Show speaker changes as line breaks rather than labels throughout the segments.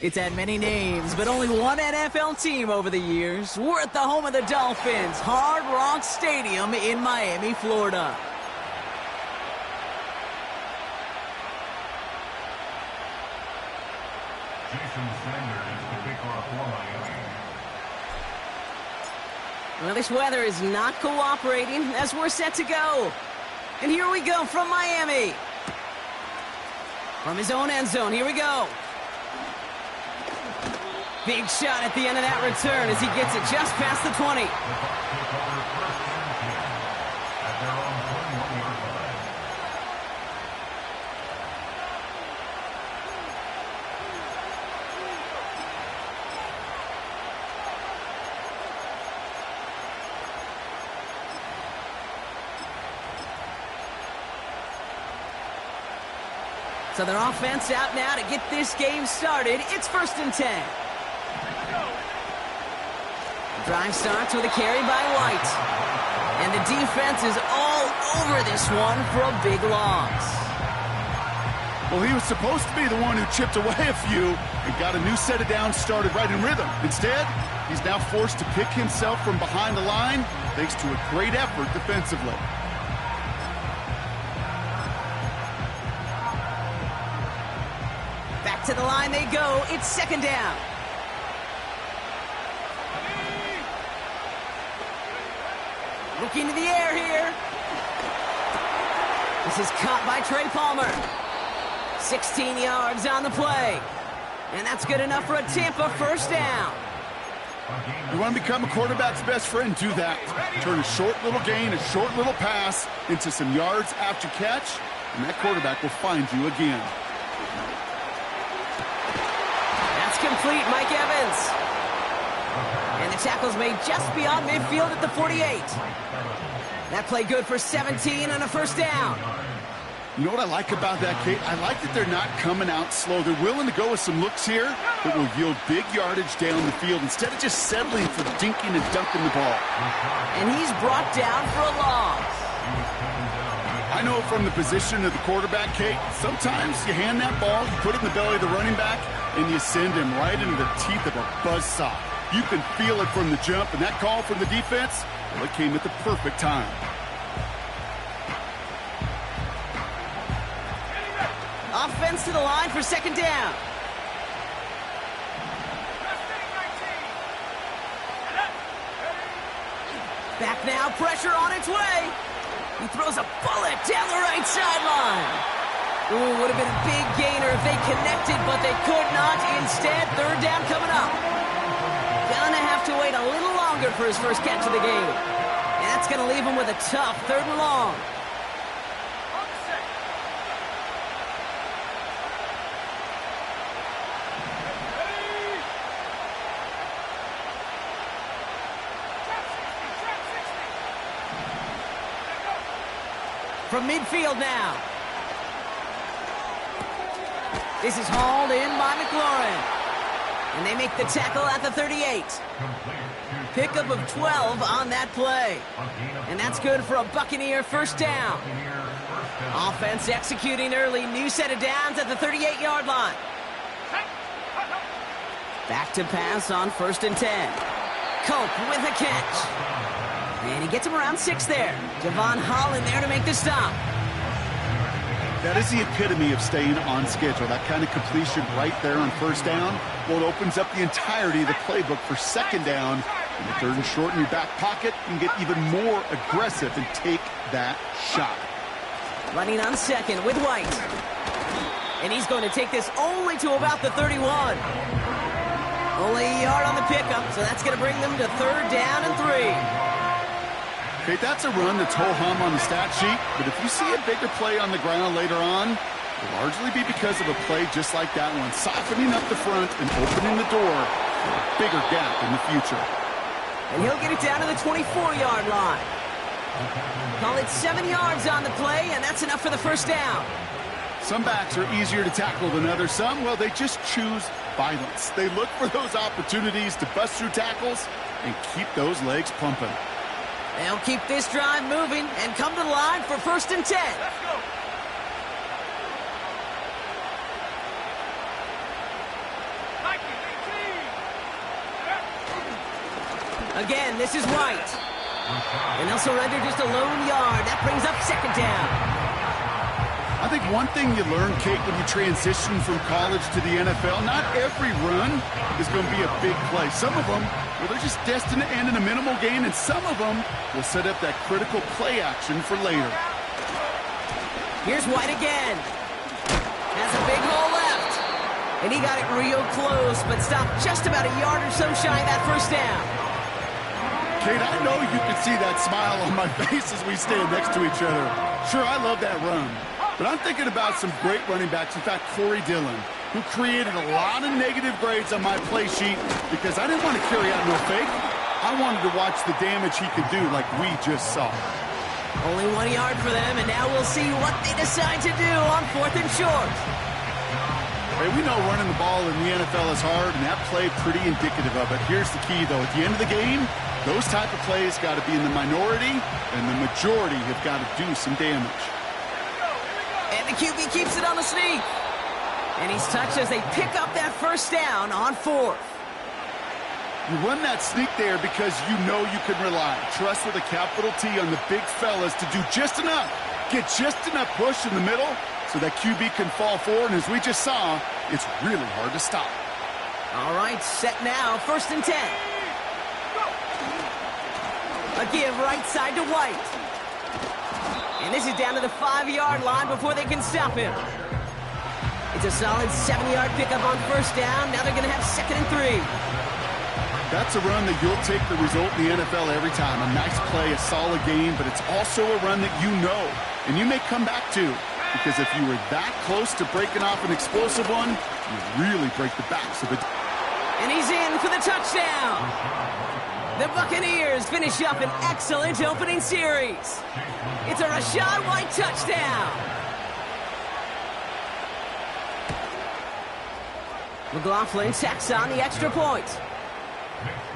It's had many names, but only one NFL team over the years. We're at the home of the Dolphins, Hard Rock Stadium in Miami, Florida.
Jason Sanders, the kickoff for Miami.
Well, this weather is not cooperating as we're set to go. And here we go from Miami. From his own end zone, here we go. Big shot at the end of that return as he gets it just past the 20. So their offense out now to get this game started. It's 1st and 10. Drive starts with a carry by White. And the defense is all over this one for a big loss.
Well, he was supposed to be the one who chipped away a few and got a new set of downs started right in rhythm. Instead, he's now forced to pick himself from behind the line thanks to a great effort defensively.
Back to the line they go. It's 2nd down. Looking to the air here. This is caught by Trey Palmer. 16 yards on the play. And that's good enough for a Tampa 1st down.
You want to become a quarterback's best friend, do that. Turn a short little gain, a short little pass into some yards after catch, and that quarterback will find you again.
That's complete, Mike Evans. And the tackle's made just beyond midfield at the 48. That play good for 17 and a 1st down.
You know what I like about that, Kate? I like that they're not coming out slow. They're willing to go with some looks here that will yield big yardage down the field instead of just settling for dinking and dunking the ball.
And he's brought down for a loss.
I know from the position of the quarterback, Kate, sometimes you hand that ball, you put it in the belly of the running back, and you send him right into the teeth of a buzzsaw. You can feel it from the jump, and that call from the defense, well, it came at the perfect time.
Offense to the line for 2nd down. Back now, pressure on its way. He throws a bullet down the right sideline. Ooh, would have been a big gainer if they connected, but they could not. Instead, 3rd down coming up. Gonna have to wait a little longer for his first catch of the game. And that's gonna leave him with a tough 3rd and long. From midfield now. This is hauled in by McLaurin. And they make the tackle at the 38. Pickup of 12 on that play. And that's good for a Buccaneer 1st down. Offense executing early. New set of downs at the 38-yard line. Back to pass on 1st and 10. Cope with a catch. And he gets him around 6 there. Javon Holland there to make the stop.
That is the epitome of staying on schedule. That kind of completion right there on 1st down. Well, it opens up the entirety of the playbook for 2nd down. In the 3rd and short in your back pocket, you can get even more aggressive and take that shot.
Running on 2nd with White. And he's going to take this only to about the 31. Only a yard on the pickup, so that's going to bring them to 3rd down and 3.
Okay, that's a run that's ho-hum on the stat sheet, but if you see a bigger play on the ground later on, it'll largely be because of a play just like that one, softening up the front and opening the door for a bigger gap in the future.
And he'll get it down to the 24-yard line. Call it 7 yards on the play, and that's enough for the 1st down.
Some backs are easier to tackle than others. Some, well, they just choose violence. They look for those opportunities to bust through tackles and keep those legs pumping.
They'll keep this drive moving and come to the line for 1st and 10.
Let's go.
Again, this is White. And they'll surrender just a lone yard. That brings up second down.
I think one thing you learn, Kate, when you transition from college to the NFL, not every run is going to be a big play. Some of them, well, they're just destined to end in a minimal gain, and some of them will set up that critical play action for later.
Here's White again. Has a big hole left. And he got it real close, but stopped just about a yard or so shy of that first down.
Kate, I know you can see that smile on my face as we stand next to each other. Sure, I love that run. But I'm thinking about some great running backs. In fact, Corey Dillon, who created a lot of negative grades on my play sheet because I didn't want to carry out no fake. I wanted to watch the damage he could do like we just saw.
Only 1 yard for them, and now we'll see what they decide to do on 4th and short.
Hey, we know running the ball in the NFL is hard, and that play pretty indicative of it. Here's the key, though. At the end of the game, those type of plays got to be in the minority, and the majority have got to do some damage.
And the QB keeps it on the sneak. And he's touched as they pick up that first down on 4th.
You run that sneak there because you know you can rely. Trust with a capital T on the big fellas to do just enough. Get just enough push in the middle so that QB can fall forward. And as we just saw, it's really hard to stop.
All right, set now. 1st and 10. A give right side to White. And this is down to the 5-yard line before they can stop him. It's a solid 7-yard pickup on first down. Now they're going to have 2nd and 3.
That's a run that you'll take the result in the NFL every time. A nice play, a solid game, but it's also a run that you know and you may come back to, because if you were that close to breaking off an explosive one, you really break the backs of it.
And he's in for the touchdown. The Buccaneers finish up an excellent opening series. It's a Rachaad White touchdown. McLaughlin tacks on the extra point.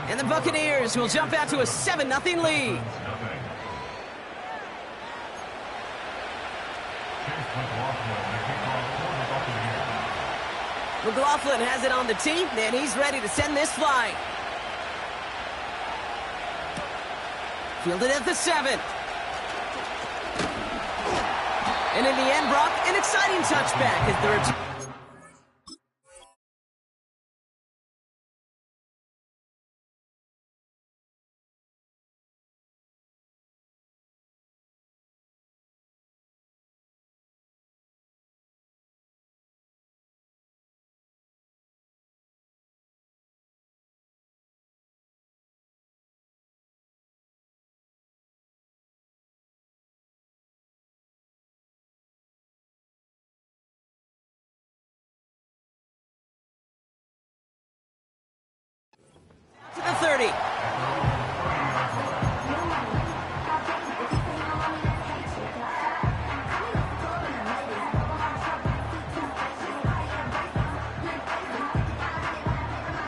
And the Buccaneers will jump out to a 7-0 lead. McLaughlin has it on the tee, and he's ready to send this flight. Fielded at the 7. And in the end, Brock, an exciting touchback as the return. To the 30.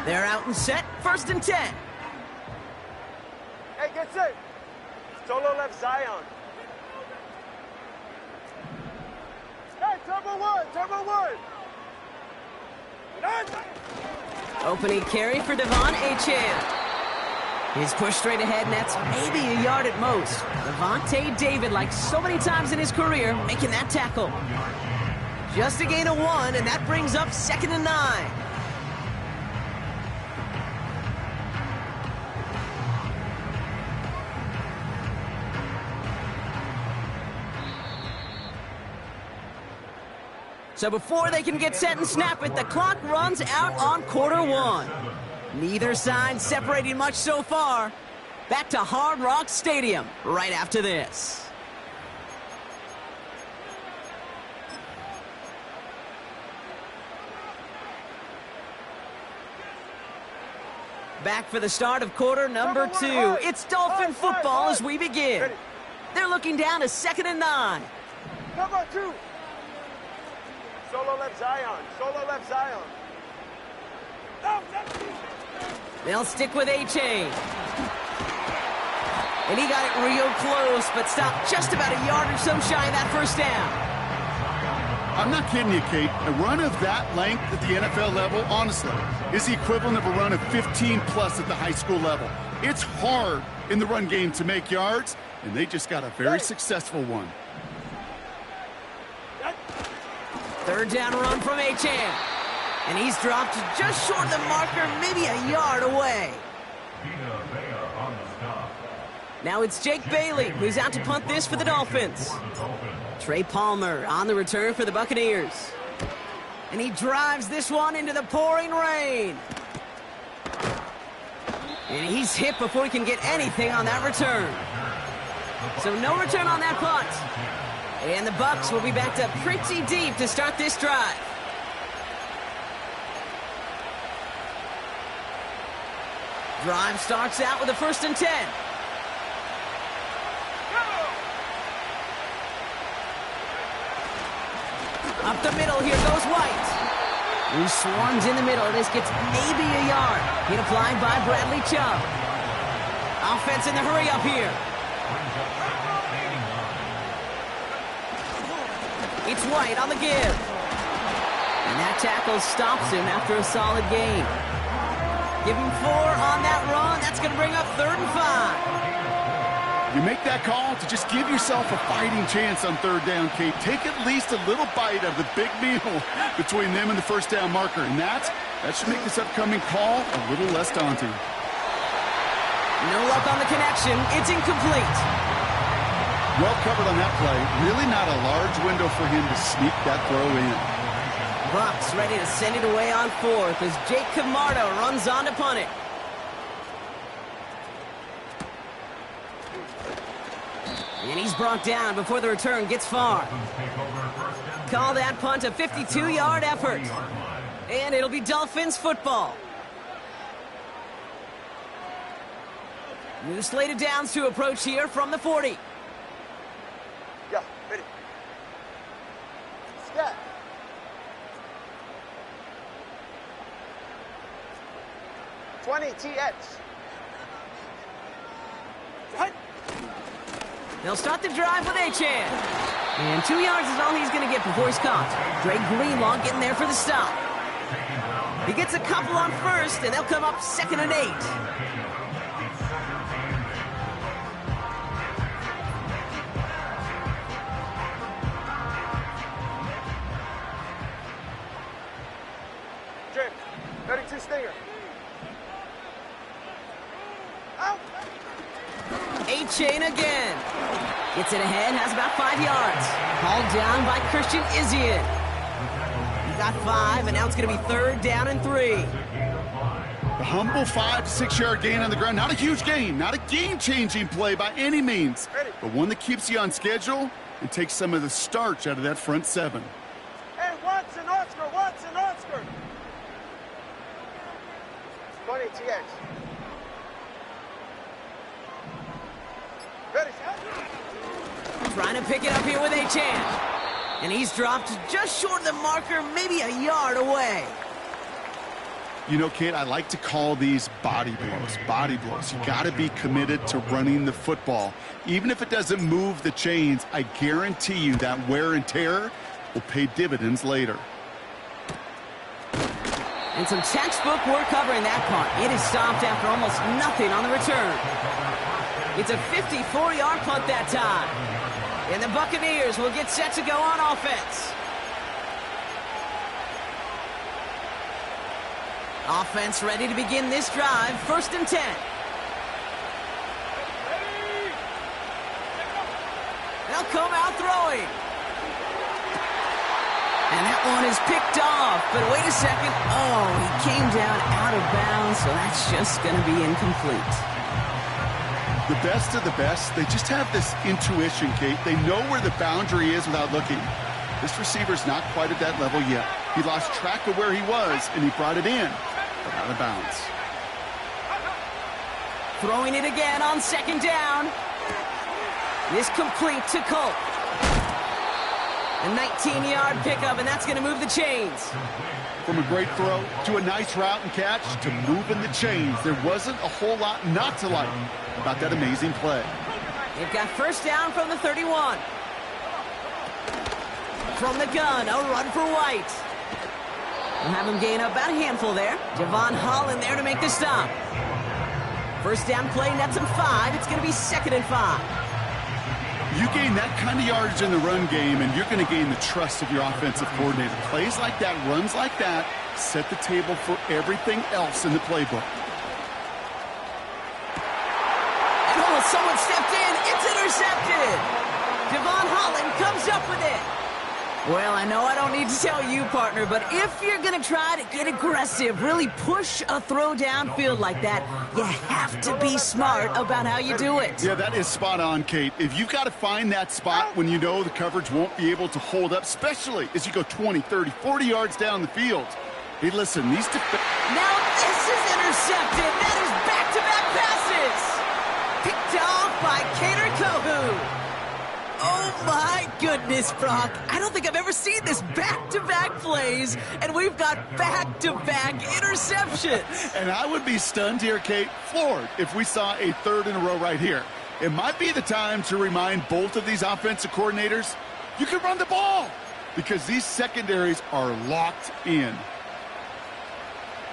They're out and set. 1st and 10.
Hey, get set. Solo left Zion. Hey, turbo one.
Opening carry for Devon Achane. He's pushed straight ahead, and that's maybe a yard at most. Levante David, like so many times in his career, making that tackle. Just a gain of 1, and that brings up 2nd and 9. So before they can get set and snap it, the clock runs out on quarter 1. Neither side separating much so far. Back to Hard Rock Stadium right after this. Back for the start of quarter number 2. It's Dolphin football as we begin. They're looking down to 2nd and 9.
Number 2. Solo left Zion.
They'll stick with Achane. And he got it real close, but stopped just about a yard or so shy of that first down.
I'm not kidding you, Kate. A run of that length at the NFL level, honestly, is the equivalent of a run of 15-plus at the high school level. It's hard in the run game to make yards, and they just got a very successful one.
Third down run from Achane. And he's dropped just short of the marker, maybe a yard away. Now it's Jake Bailey, who's out to punt this for the Dolphins. Trey Palmer on the return for the Buccaneers. And he drives this one into the pouring rain. And he's hit before he can get anything on that return. So no return on that punt. And the Bucs will be backed up pretty deep to start this drive. Drive starts out with a 1st and 10. Up the middle, here goes White. He swarms in the middle. This gets maybe a yard. Hit applied by Bradley Chubb. Offense in the hurry up here. It's White on the give. And that tackle stops him after a solid gain. Give him 4 on that run. That's going to bring up 3rd and 5.
You make that call to just give yourself a fighting chance on 3rd down, Kate. Take at least a little bite of the big meal between them and the 1st down marker. And that should make this upcoming call a little less daunting.
No luck on the connection. It's incomplete.
Well covered on that play. Really not a large window for him to sneak that throw in.
Bucs ready to send it away on 4th as Jake Camardo runs on to punt it. And he's brought down before the return gets far. Call that punt a 52-yard effort. And it'll be Dolphins football. New slate of downs to approach here from the 40.
Yeah, ready. Scat. TX.
They'll start the drive with Achane. And 2 yards is all he's going to get before he's caught. Dre Greenlaw getting there for the stop. He gets a couple on 1st, and they'll come up 2nd and 8.
Jake, 32 Stinger. Out.
Achane again. Gets it ahead, has about 5 yards. Hauled down by Christian Izien. He got 5, and now it's going to be 3rd down and 3.
A humble 5 to 6 yard gain on the ground. Not a huge gain, not a game-changing play by any means, but one that keeps you on schedule and takes some of the starch out of that front 7.
Hey, Watson, Oscar. 20 TX. Ready,
Trying to pick it up here with Achane. And he's dropped just short of the marker, maybe a yard away.
You know, Kate, I like to call these body blows. Body blows. You got to be committed to running the football. Even if it doesn't move the chains, I guarantee you that wear and tear will pay dividends later.
And some textbook work covering that punt. It is stopped after almost nothing on the return. It's a 54-yard punt that time. And the Buccaneers will get set to go on offense. Offense ready to begin this drive. 1st and 10. They'll come out throwing. And that one is picked off. But wait a second. Oh, he came down out of bounds, so that's just going to be incomplete.
The best of the best, they just have this intuition, Kate. They know where the boundary is without looking. This receiver's not quite at that level yet. He lost track of where he was, and he brought it in, but out of bounds.
Throwing it again on 2nd down. This complete to Colt. A 19-yard pickup, and that's going to move the chains.
From a great throw to a nice route and catch to moving the chains. There wasn't a whole lot not to like about that amazing play.
They've got 1st down from the 31. From the gun, a run for White. We'll have him gain about a handful there. Javon Holland there to make the stop. First down play nets him 5. It's going to be 2nd and 5.
You gain that kind of yardage in the run game, and you're going to gain the trust of your offensive coordinator. Plays like that, runs like that, set the table for everything else in the playbook.
And oh, someone stepped in. It's intercepted. Devon Holland comes up with it. Well, I know I don't need to tell you, partner, but if you're going to try to get aggressive, really push a throw downfield like that, you have to be smart about how you do it.
Yeah, that is spot on, Kate. If you've got to find that spot when you know the coverage won't be able to hold up, especially as you go 20, 30, 40 yards down the field. Hey, listen, these
Now this is intercepted. That is back-to-back passes. Picked off by Kader Kohou. Oh, my goodness, Brock. I don't think I've ever seen this back-to-back plays, and we've got back-to-back interceptions.
And I would be stunned here, Kate, floored, if we saw a 3rd in a row right here. It might be the time to remind both of these offensive coordinators, you can run the ball, because these secondaries are locked in.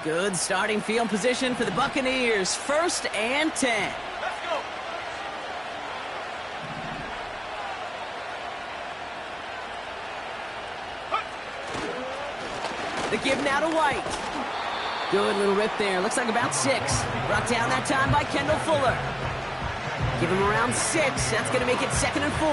Good starting field position for the Buccaneers. 1st and 10. The give now to White. Good little rip there. Looks like about 6. Brought down that time by Kendall Fuller. Give him around 6. That's going to make it 2nd and 4.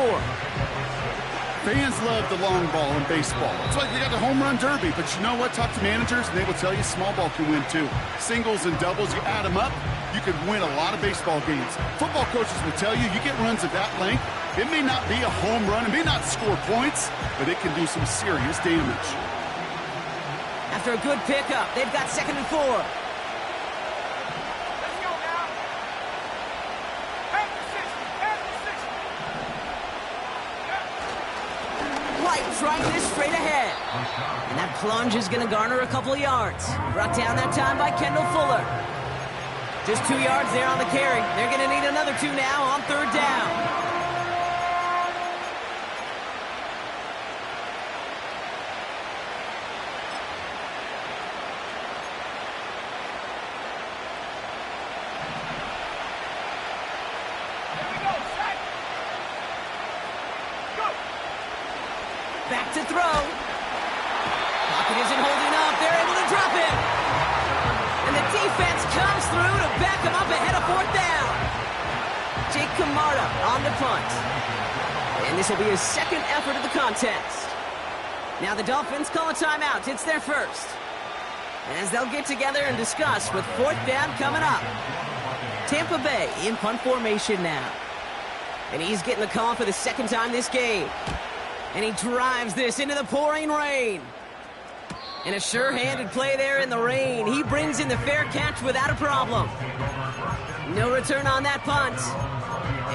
Fans love the long ball in baseball. It's like you got the home run derby, but you know what? Talk to managers, and they will tell you small ball can win too. Singles and doubles, you add them up, you can win a lot of baseball games. Football coaches will tell you, you get runs of that length, it may not be a home run, it may not score points, but it can do some serious damage.
After a good pickup, they've got 2nd and 4.
Let's go now. Back position.
White trying this straight ahead. And that plunge is going to garner a couple of yards. Brought down that time by Kendall Fuller. Just 2 yards there on the carry. They're going to need another 2 now on 3rd down. Back to throw. Pocket isn't holding up. They're able to drop it. And the defense comes through to back him up ahead of 4th down. Jake Camarda on the punt. And this will be his 2nd effort of the contest. Now the Dolphins call a timeout. It's their first. As they'll get together and discuss with 4th down coming up. Tampa Bay in punt formation now. And he's getting the call for the 2nd time this game. And he drives this into the pouring rain. And a sure-handed play there in the rain. He brings in the fair catch without a problem. No return on that punt.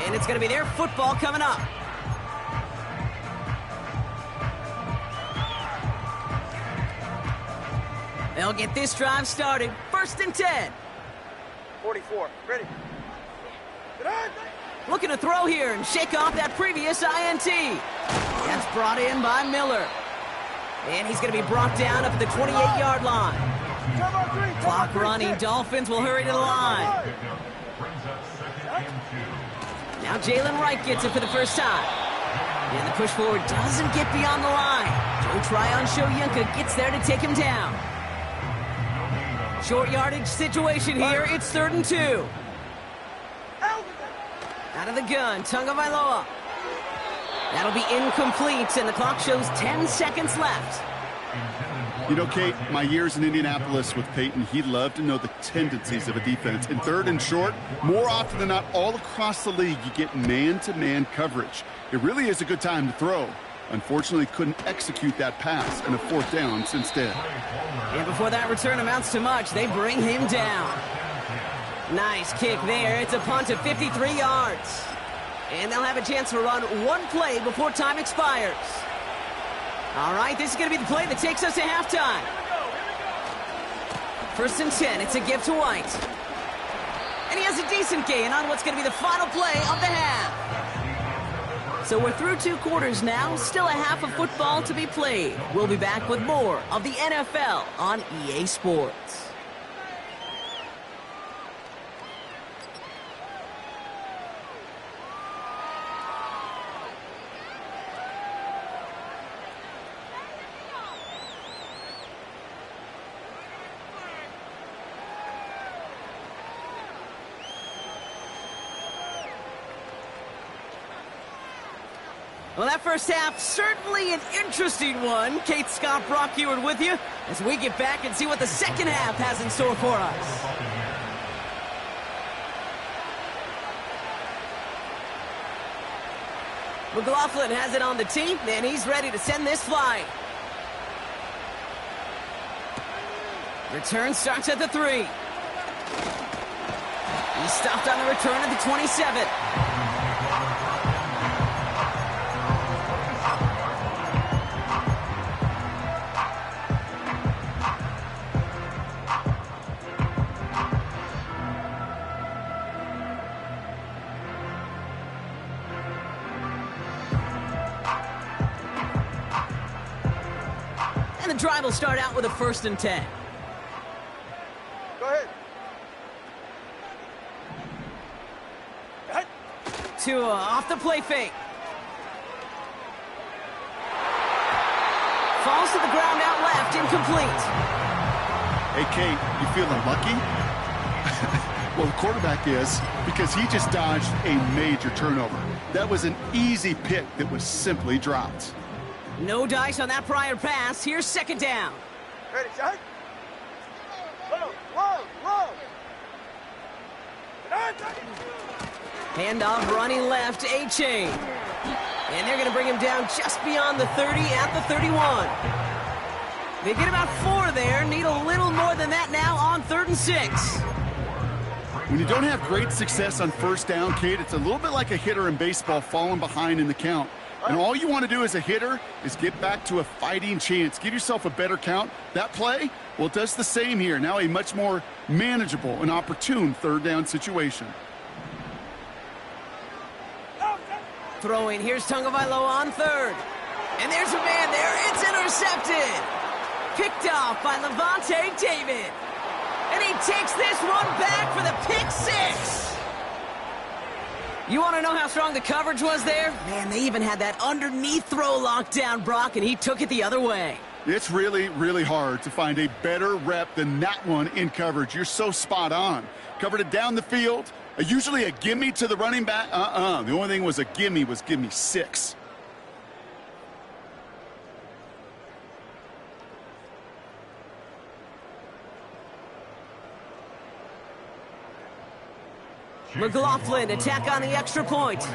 And it's going to be their football coming up. They'll get this drive started. 1st and 10.
44. Ready.
Looking to throw here and shake off that previous INT. That's brought in by Miller. And he's going to be brought down up at the 28-yard line. Clock running. Dolphins will hurry to the line. Now Jalen Wright gets it for the first time. And the push forward doesn't get beyond the line. Joe Tryon-Shoyinka gets there to take him down. Short yardage situation here. It's 3rd and 2. Out of the gun, Tagovailoa. That'll be incomplete, and the clock shows 10 seconds left.
You know, Kate, my years in Indianapolis with Peyton, he loved to know the tendencies of a defense. In 3rd and short, more often than not, all across the league, you get man-to-man coverage. It really is a good time to throw. Unfortunately, couldn't execute that pass, and a 4th down instead.
And before that return amounts to much, they bring him down. Nice kick there. It's a punt of 53 yards. And they'll have a chance to run one play before time expires. All right, this is going to be the play that takes us to halftime. 1st and 10. It's a give to White. And he has a decent gain on what's going to be the final play of the half. So we're through 2 quarters now. Still a half of football to be played. We'll be back with more of the NFL on EA Sports. Well, that first half, certainly an interesting one. Kate, Scott, Brock Ewart with you as we get back and see what the second half has in store for us. McLaughlin has it on the tee, and he's ready to send this flying. Return starts at the 3. He's stopped on the return at the 27. And the drive will start out with a 1st and 10.
Go ahead.
To off the play fake. Falls to the ground out left, incomplete.
Hey, Kate, you feeling lucky? Well, the quarterback is, because he just dodged a major turnover. That was an easy pick that was simply dropped.
No dice on that prior pass. Here's 2nd down.
Ready, shot. Whoa, whoa, whoa.
Handoff running left, A-Chain. And they're going to bring him down just beyond the 30 at the 31. They get about 4 there. Need a little more than that now on 3rd and 6.
When you don't have great success on 1st down, Kate, it's a little bit like a hitter in baseball falling behind in the count. And all you want to do as a hitter is get back to a fighting chance. Give yourself a better count. That play, well, it does the same here. Now a much more manageable and opportune 3rd down situation.
Throwing, here's Tagovailoa on 3rd. And there's a man there. It's intercepted. Picked off by Levante David. And he takes this one back for the pick 6. You want to know how strong the coverage was there? Man, they even had that underneath throw locked down, Brock, and he took it the other way.
It's really, really hard to find a better rep than that one in coverage. You're so spot on. Covered it down the field. Usually a gimme to the running back. The only thing was a gimme 6.
McLaughlin, attack on the extra point.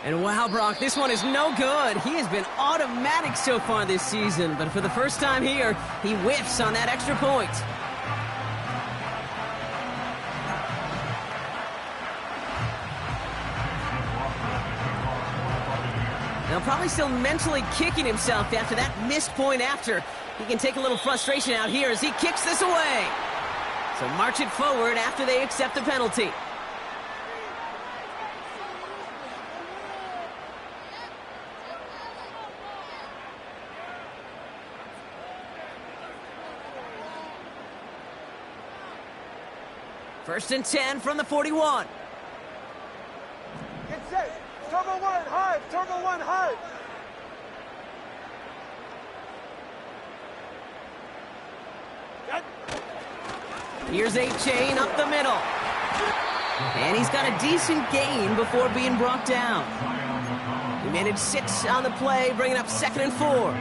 And wow, Brock, this one is no good. He has been automatic so far this season, but for the first time here, he whiffs on that extra point. Now, probably still mentally kicking himself after that missed point after. He can take a little frustration out here as he kicks this away. So march it forward after they accept the penalty. First and 10 from the 41.
Get set. Turbo 1, high. Turbo 1, high.
Here's A-Chain up the middle. And he's got a decent gain before being brought down. He managed 6 on the play, bringing up 2nd and 4.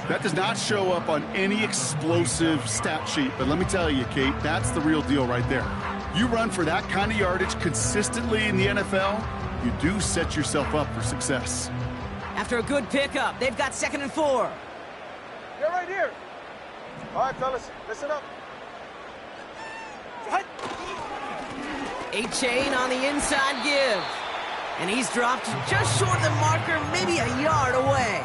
That does not show up on any explosive stat sheet, but let me tell you, Kate, that's the real deal right there. You run for that kind of yardage consistently in the NFL, you do set yourself up for success.
After a good pickup, they've got 2nd and 4.
Get right here. All right, fellas, listen up.
A-Chain on the inside give. And he's dropped just short of the marker, maybe a yard away.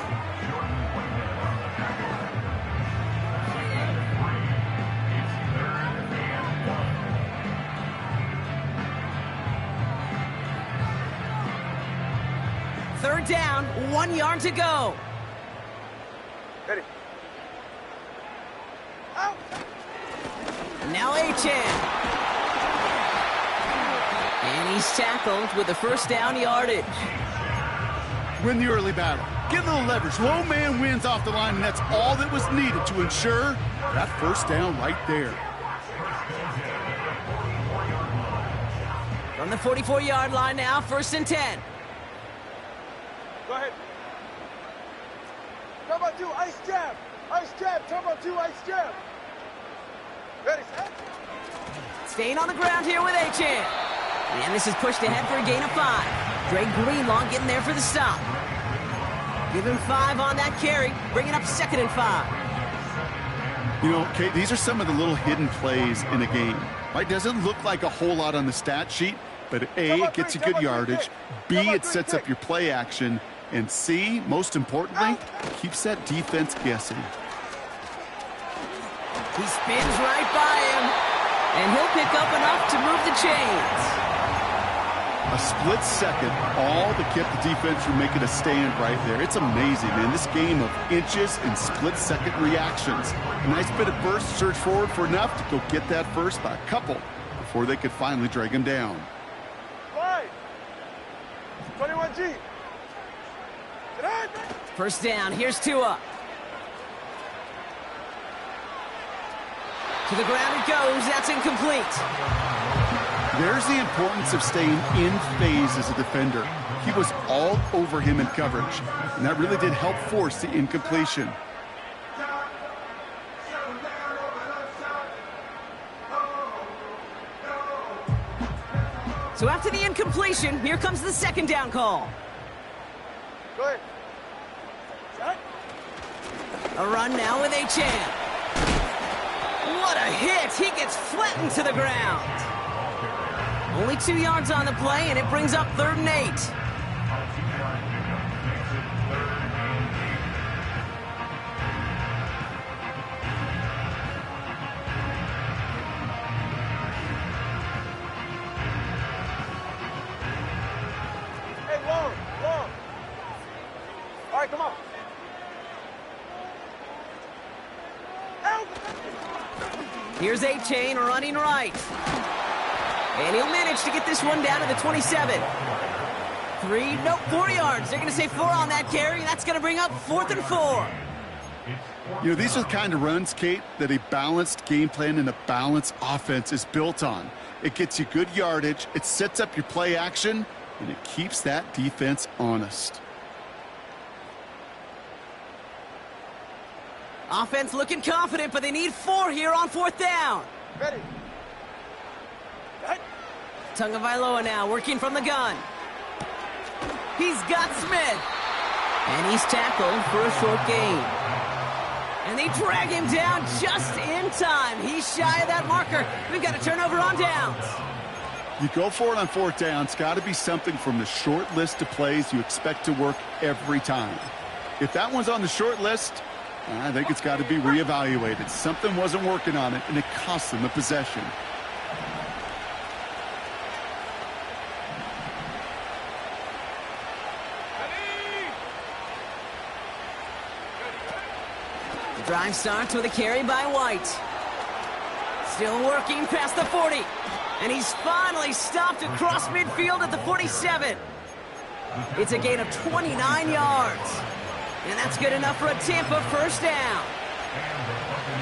Third down, 1 yard to go.
Ready. Out.
Now A-Chain. And he's tackled with the first down yardage.
Win the early battle. Get a little leverage. Low man wins off the line, and that's all that was needed to ensure that first down right there.
From the 44-yard line now, 1st and 10.
Go ahead. Turbo 2, ice jab. Ice jab, turbo 2, ice jab. Ready, set.
Staying on the ground here with Achane. And this is pushed ahead for a gain of 5. Dre Greenlaw getting there for the stop. Give him 5 on that carry, bringing up 2nd and 5.
You know, Kate, these are some of the little hidden plays in a game. Right? Doesn't look like a whole lot on the stat sheet, but A, it gets you good yardage. B, it sets up your play action. And C, most importantly, keeps that defense guessing.
He spins right by him, and he'll pick up enough to move the chains.
A split second, all that kept the defense from making a stand right there. It's amazing, man. This game of inches and split-second reactions. A nice bit of burst, surge forward for enough to go get that first by a couple before they could finally drag him down.
Slide. 21G.
First down, here's Tua. To the ground it goes, that's incomplete.
There's the importance of staying in phase as a defender. He was all over him in coverage, and that really did help force the incompletion.
So after the incompletion, here comes the 2nd down call.
Go ahead. Set.
A run now with Achane. What a hit! He gets flattened to the ground. Only 2 yards on the play, and it brings up 3rd and 8.
Hey, long. All right, come on.
Here's Achane running right. And he'll manage to get this one down to the 27. 4 yards. They're going to say 4 on that carry. That's going to bring up 4th and 4.
You know, these are the kind of runs, Kate, that a balanced game plan and a balanced offense is built on. It gets you good yardage, it sets up your play action, and it keeps that defense honest.
Offense looking confident, but they need 4 here on 4th down.
Ready. Set.
Tagovailoa now working from the gun. He's got Smith. And he's tackled for a short gain. And they drag him down just in time. He's shy of that marker. We've got a turnover on downs.
You go for it on 4th down. It's got to be something from the short list of plays you expect to work every time. If that one's on the short list, I think it's got to be reevaluated. Something wasn't working on it, and it cost them the possession.
The drive starts with a carry by White. Still working past the 40. And he's finally stopped across midfield at the 47. It's a gain of 29 yards. And that's good enough for a Tampa first down.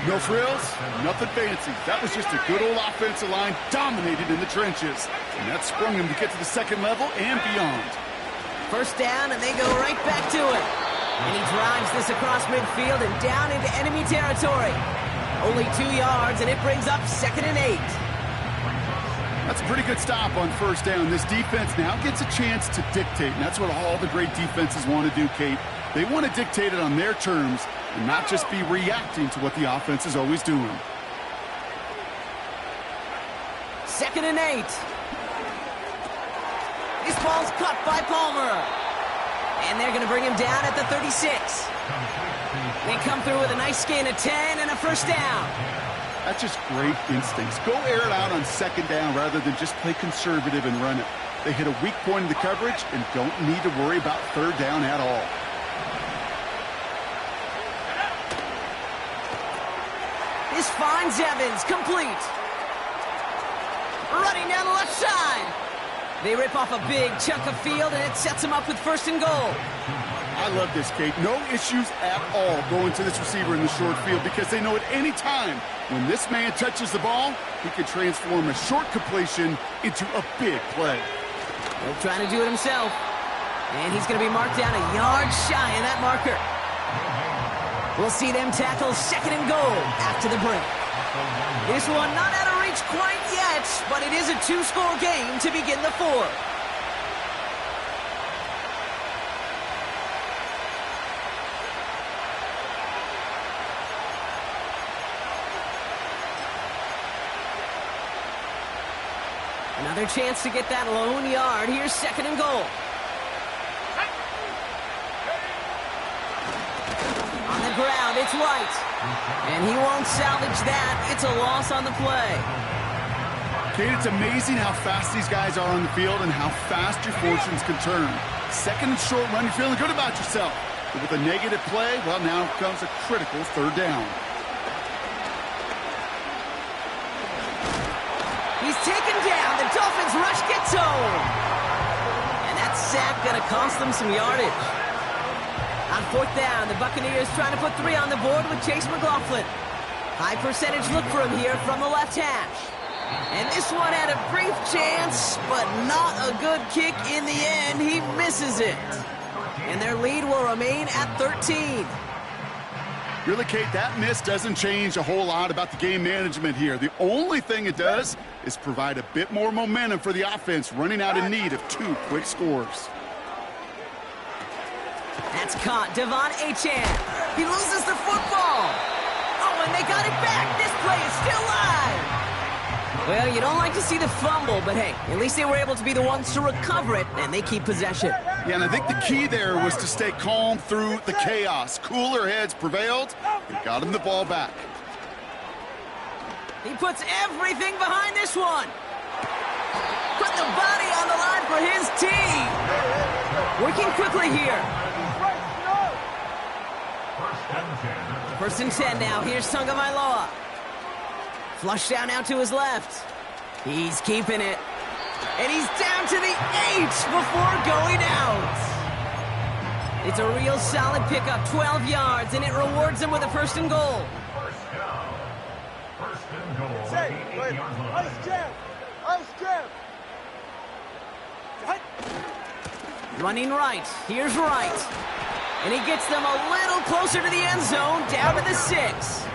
No frills, nothing fancy. That was just a good old offensive line dominated in the trenches. And that sprung him to get to the 2nd level and beyond.
First down, and they go right back to it. And he drives this across midfield and down into enemy territory. Only 2 yards, and it brings up 2nd and 8.
That's a pretty good stop on first down. This defense now gets a chance to dictate, and that's what all the great defenses want to do, Kate. They want to dictate it on their terms and not just be reacting to what the offense is always doing.
2nd and 8. This ball's caught by Palmer. And they're going to bring him down at the 36. They come through with a nice gain of 10 and a first down.
That's just great instincts. Go air it out on 2nd down rather than just play conservative and run it. They hit a weak point in the coverage and don't need to worry about 3rd down at all.
This finds Evans, complete. Running down the left side. They rip off a big chunk of field, and it sets them up with 1st and goal.
I love this, Kate. No issues at all going to this receiver in the short field because they know at any time when this man touches the ball, he can transform a short completion into a big play.
He'll try to do it himself. And he's going to be marked down a yard shy of that marker. We'll see them tackle 2nd and goal after the break. This one not out of reach quite yet, but it is a 2-score game to begin the 4th. Another chance to get that lone yard. Here's 2nd and goal. On the ground, it's White. And he won't salvage that. It's a loss on the play.
Kate, it's amazing how fast these guys are on the field and how fast your fortunes can turn. 2nd and short run, you're feeling good about yourself. But with a negative play, well, now comes a critical 3rd down.
He's taken down. The Dolphins rush gets home. And that sack going to cost them some yardage. On 4th down, the Buccaneers trying to put 3 on the board with Chase McLaughlin. High percentage look for him here from the left hash. And this one had a brief chance, but not a good kick in the end. He misses it. And their lead will remain at 13.
Really, Kate, that miss doesn't change a whole lot about the game management here. The only thing it does is provide a bit more momentum for the offense, running out in need of 2 quick scores.
That's caught. Devon Achane. He loses the football. Oh, and they got it back. This play is still live. Well, you don't like to see the fumble, but hey, at least they were able to be the ones to recover it, and they keep possession.
Yeah, and I think the key there was to stay calm through the chaos. Cooler heads prevailed. They got him the ball back.
He puts everything behind this one. Put the body on the line for his team. Working quickly here. 1st and 10 now. Here's Tagovailoa. Flush down out to his left. He's keeping it. And he's down to the 8 before going out. It's a real solid pickup, 12 yards, and it rewards him with a 1st and goal.
Ice jam.
Running right. Here's Wright. And he gets them a little closer to the end zone, down to the 6.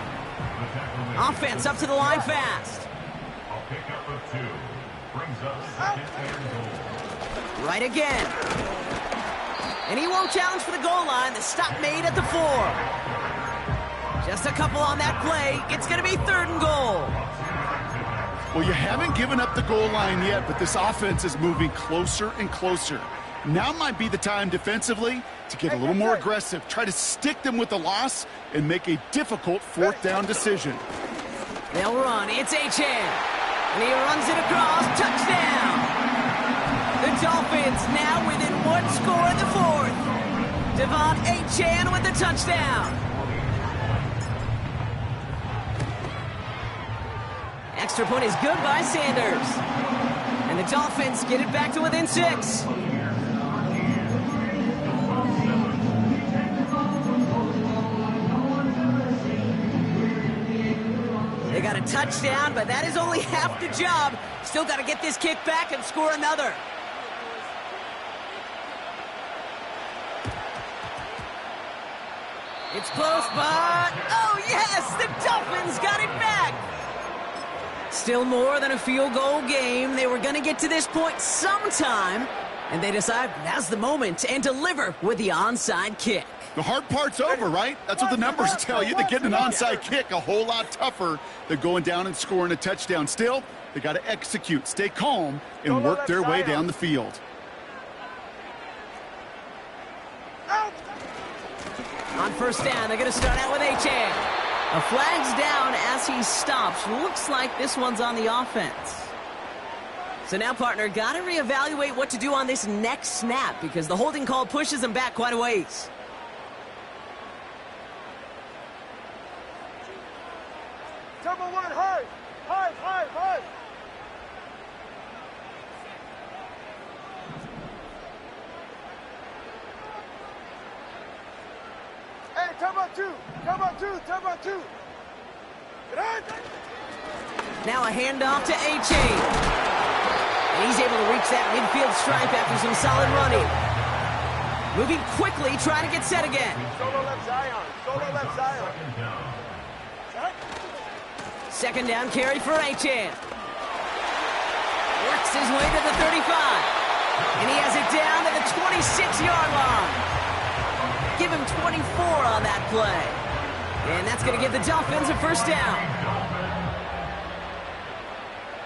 Offense up to the line fast.
A pickup of 2. Brings up 2nd and goal.
Right again. And he won't challenge for the goal line. The stop made at the 4. Just a couple on that play. It's going to be 3rd and goal.
Well, you haven't given up the goal line yet, but this offense is moving closer and closer. Now might be the time defensively to get a little more aggressive, try to stick them with the loss, and make a difficult 4th down decision.
They'll run. It's Achane. And he runs it across. Touchdown. The Dolphins now within 1 score in the 4th. Devon Achane with the touchdown. Extra point is good by Sanders. And the Dolphins get it back to within 6. They got a touchdown, but that is only half the job. Still got to get this kick back and score another. It's close, but oh yes, the Dolphins got it back. Still more than a field goal game. They were going to get to this point sometime, and they decide now's the moment and deliver with the onside kick.
The hard part's over, right? That's what the numbers tell you. That getting an onside kick a whole lot tougher than going down and scoring a touchdown. Still, they got to execute, stay calm, and work their way down the field.
On 1st down, they're going to start out with Achane. A flag's down as he stops. Looks like this one's on the offense. So now, partner, got to reevaluate what to do on this next snap because the holding call pushes him back quite a ways.
Number 1, high. Hey, timeout two. Timeout two. Timeout two. Get on.
Now a handoff to A-Chain. And he's able to reach that midfield stripe after some solid running. Moving quickly, trying to get set again.
Solo left Zion. Solo left Zion.
Second down carry for A-Chan. Works his way to the 35. And he has it down to the 26-yard line. Give him 24 on that play. And that's going to give the Dolphins a first down.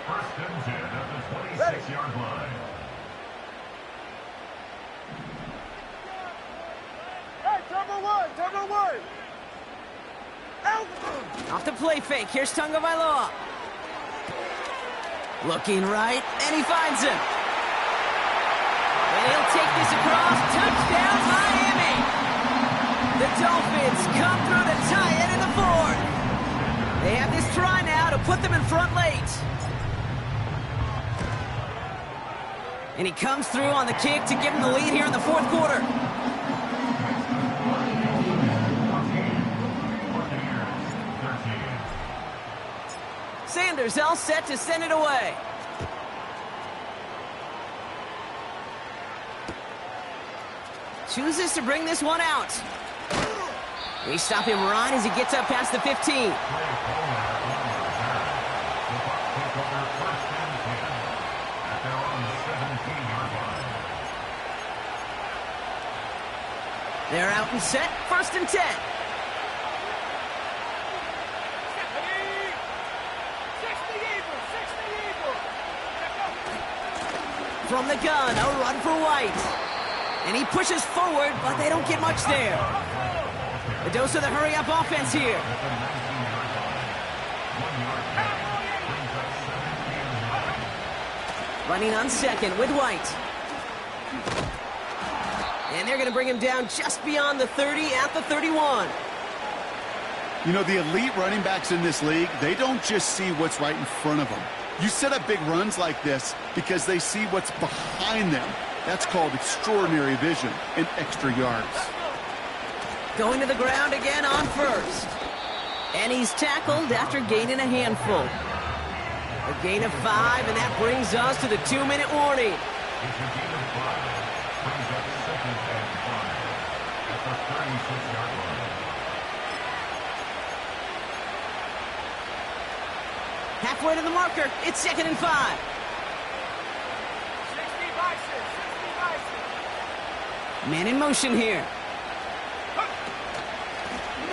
First and 10 at the 26-yard line.
Hey, turbo one. Turbo one. Out.
Off the play fake. Here's Tunga Vailoa. Looking right, and he finds him. And he'll take this across. Touchdown, Miami. The Dolphins come through to tie it in the fourth. They have this try now to put them in front late. And he comes through on the kick to give him the lead here in the fourth quarter. Sanders all set to send it away. Chooses to bring this one out. They stop him right as he gets up past the 15. They're out and set, first and 10. From the gun, a run for White. And he pushes forward, but they don't get much there. A dose of the hurry-up offense here. Running on second with White. And they're going to bring him down just beyond the 30 at the 31.
You know, the elite running backs in this league, they don't just see what's right in front of them. You set up big runs like this because they see what's behind them. That's called extraordinary vision and extra yards.
Going to the ground again on first. And he's tackled after gaining a handful. A gain of 5, and that brings us to the 2-minute warning.
It's a gain of 5. Brings up second and 5 at the 36-yard line.
Halfway to the marker, it's second and 5.
60 Bison. 60 Bison.
Man in motion here.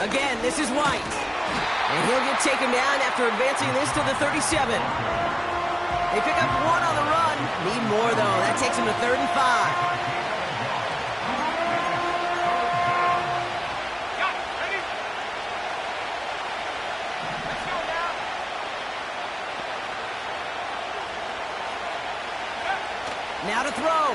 Again, this is White. And he'll get taken down after advancing this to the 37. They pick up 1 on the run. Need more, though. That takes him to 3rd and 5. Now to throw.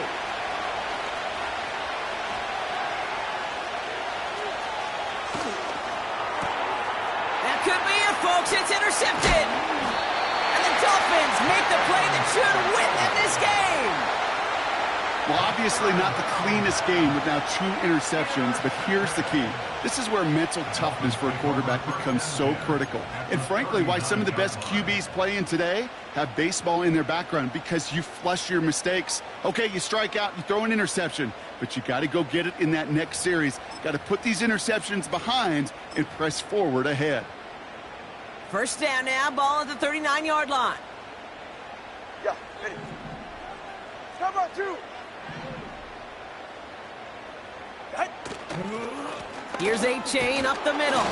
That could be it, folks. It's intercepted. And the Dolphins make the play that should win them this game.
Well, obviously not the cleanest game with now 2 interceptions, but here's the key. This is where mental toughness for a quarterback becomes so critical. And frankly, why some of the best QBs playing today have baseball in their background, because you flush your mistakes. Okay, you strike out, you throw an interception, but you got to go get it in that next series. Got to put these interceptions behind and press forward ahead.
First down now, ball at the 39-yard line.
Yeah, ready. Timeout two.
Here's A-Chain up the middle.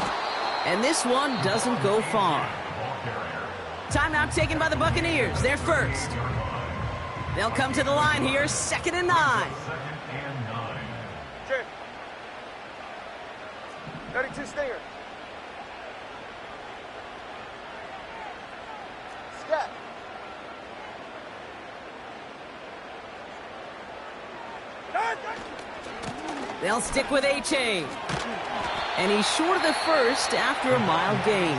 And this one doesn't go far. Timeout taken by the Buccaneers. They're first. They'll come to the line here, 2nd and 9.
Check. 32 Stinger. Scat.
They'll stick with A-Chain. And he's short of the first after a mild gain.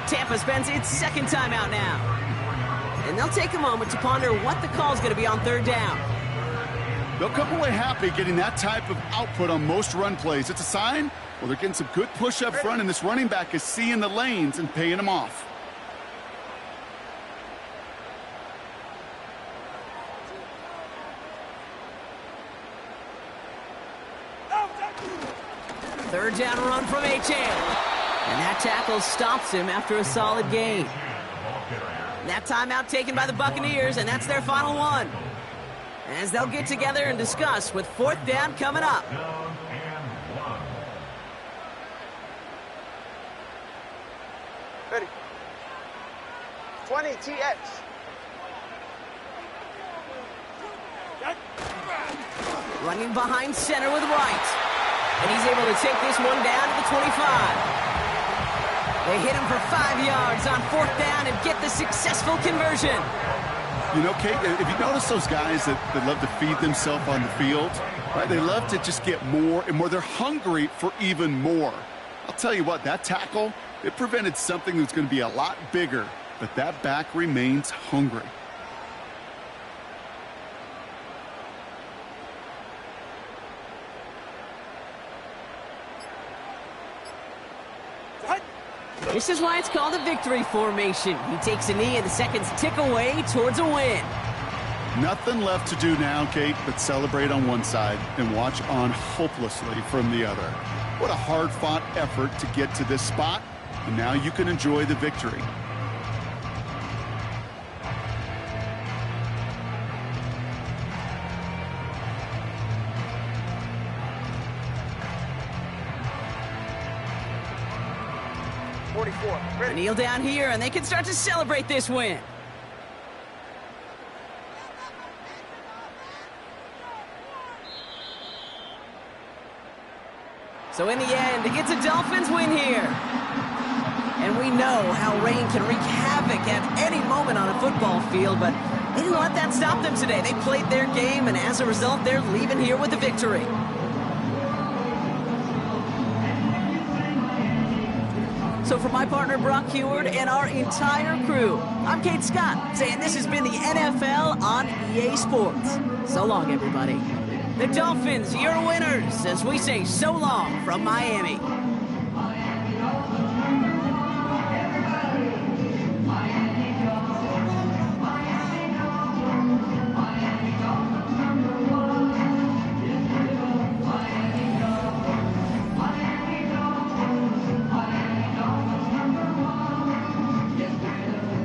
Tampa spends its 2nd timeout now. And they'll take a moment to ponder what the call's going to be on 3rd down.
They'll come away happy getting that type of output on most run plays. It's a sign, well, they're getting some good push up front, and this running back is seeing the lanes and paying them off.
Third down run from Achane. And that tackle stops him after a solid gain. That timeout taken by the Buccaneers, and that's their final one. As they'll get together and discuss with fourth down coming up.
Ready. 20 TX.
Running behind center with Wright. And he's able to take this one down to the 25. They hit him for 5 yards on fourth down and get the successful conversion.
You know, Kate, if you notice those guys that love to feed themselves on the field, right? They love to just get more and more. They're hungry for even more. I'll tell you what, that tackle, it prevented something that's going to be a lot bigger, but that back remains hungry.
This is why it's called a victory formation. He takes a knee and the seconds tick away towards a win.
Nothing left to do now, Kate, but celebrate on one side and watch on hopelessly from the other. What a hard-fought effort to get to this spot, and now you can enjoy the victory.
Ready.
Kneel down here, and they can start to celebrate this win. So in the end, it's a Dolphins win here. And we know how rain can wreak havoc at any moment on a football field, but they didn't let that stop them today. They played their game, and as a result, they're leaving here with a victory. So for my partner, Brock Heward, and our entire crew, I'm Kate Scott, saying this has been the NFL on EA Sports. So long, everybody. The Dolphins, your winners, as we say so long from Miami.